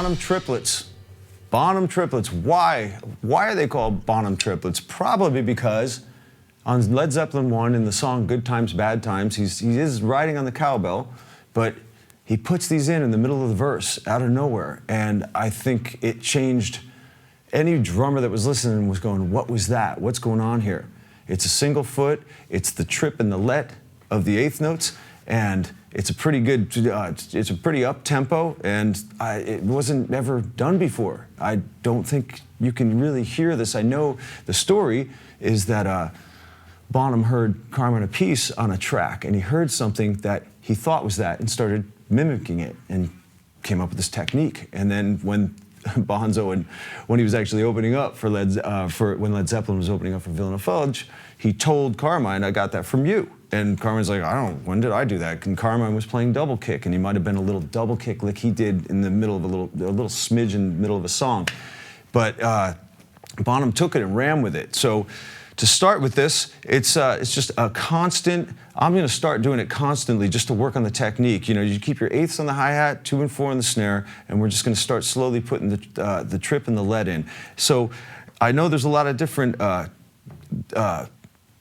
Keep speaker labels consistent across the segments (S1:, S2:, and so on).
S1: Bonham Triplets. Bonham Triplets. Why? Why are they called Bonham Triplets? Probably because on Led Zeppelin 1 in the song Good Times, Bad Times, he is riding on the cowbell, but he puts these in the middle of the verse out of nowhere. And I think it changed. Any drummer that was listening was going, what was that? What's going on here? It's a single foot, it's the trip and the let of the eighth notes, and it's a pretty good, it's a pretty up-tempo, and it wasn't ever done before. I don't think you can really hear this. I know the story is that Bonham heard Carmine Appice on a track, and he heard something that he thought was that and started mimicking it and came up with this technique. And then when Bonzo, and when he was actually opening up for when Led Zeppelin was opening up for Vanilla Fudge, he told Carmine, "I got that from you." And Carmine's like, when did I do that? And Carmine was playing double kick, and he might have been a little double kick like he did in the middle of a little smidge in the middle of a song. But Bonham took it and ran with it. So to start with this, it's just a constant. I'm going to start doing it constantly just to work on the technique. You know, you keep your eighths on the hi-hat, 2 and 4 on the snare, and we're just going to start slowly putting the trip and the lead in. So I know there's a lot of different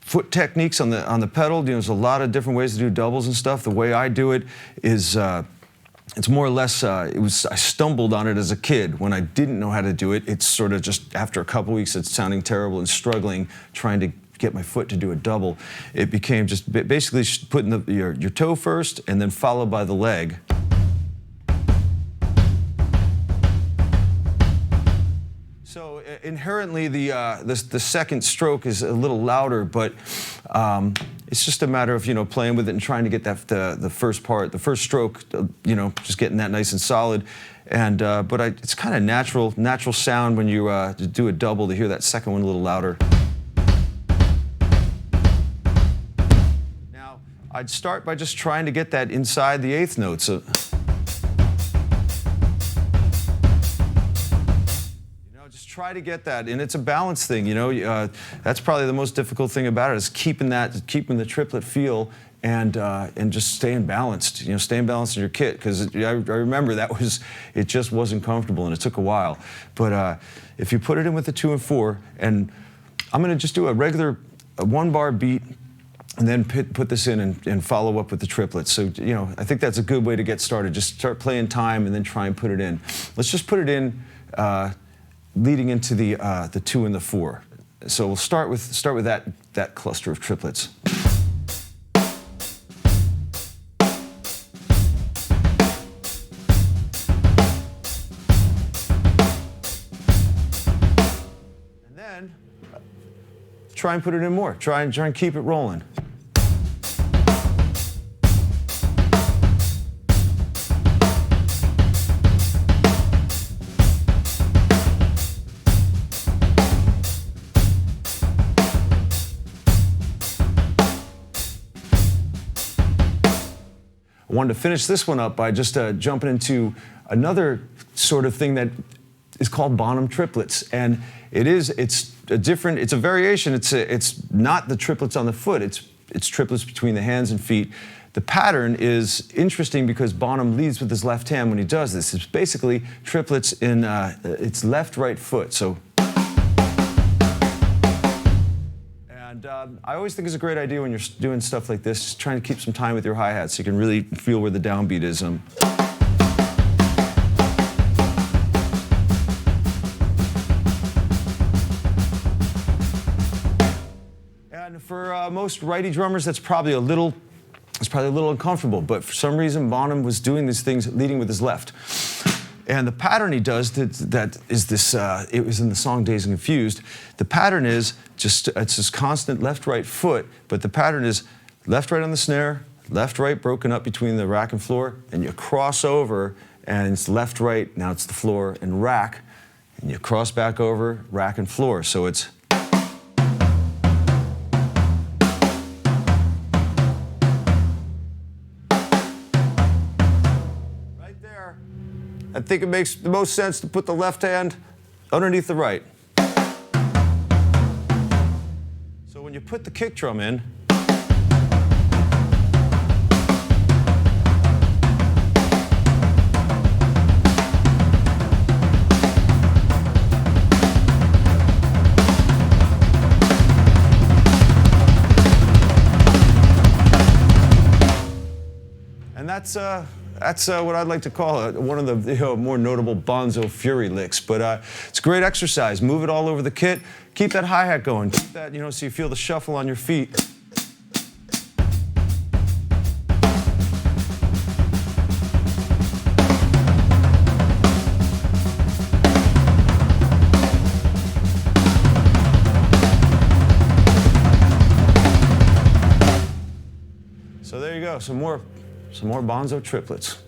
S1: foot techniques on the pedal. You know, there's a lot of different ways to do doubles and stuff. The way I do it is it's more or less, I stumbled on it as a kid when I didn't know how to do it. It's sort of just after a couple weeks, it's sounding terrible and struggling, trying to get my foot to do a double. It became just basically putting your toe first and then followed by the leg. So inherently the second stroke is a little louder, but it's just a matter of, you know, playing with it and trying to get that the first part, the first stroke, you know, just getting that nice and solid. And but it's kind of natural sound when you do a double to hear that second one a little louder. Now I'd start by just trying to get that inside the eighth note. So, try to get that, and it's a balance thing, you know. That's probably the most difficult thing about it, is keeping the triplet feel and just staying balanced. You know, staying balanced in your kit, because I remember it just wasn't comfortable, and it took a while. But if you put it in with the 2 and 4, and I'm going to just do a regular 1-bar beat, and then put this in and follow up with the triplets. So, you know, I think that's a good way to get started. Just start playing time and then try and put it in. Let's just put it in. Leading into the 2 and the 4. So we'll start with that cluster of triplets. And then try and put it in more. Try and keep it rolling. I wanted to finish this one up by just jumping into another sort of thing that is called Bonham Triplets, and it's a variation. It's not the triplets on the foot. It's triplets between the hands and feet. The pattern is interesting because Bonham leads with his left hand when he does this. It's basically triplets in its left-right foot. So. And I always think it's a great idea when you're doing stuff like this, just trying to keep some time with your hi-hat so you can really feel where the downbeat is. And for most righty drummers, that's probably a little uncomfortable. But for some reason, Bonham was doing these things leading with his left. And the pattern he does that is this, it was in the song Dazed and Confused. The pattern is it's this constant left-right foot, but the pattern is left-right on the snare, left-right broken up between the rack and floor, and you cross over, and it's left-right, now it's the floor and rack, and you cross back over, rack and floor. So it's I think it makes the most sense to put the left hand underneath the right. So when you put the kick drum in, that's what I'd like to call one of the more notable Bonzo Fury licks. But it's a great exercise. Move it all over the kit. Keep that hi-hat going. Keep that, so you feel the shuffle on your feet. So there you go, some more Bonzo triplets.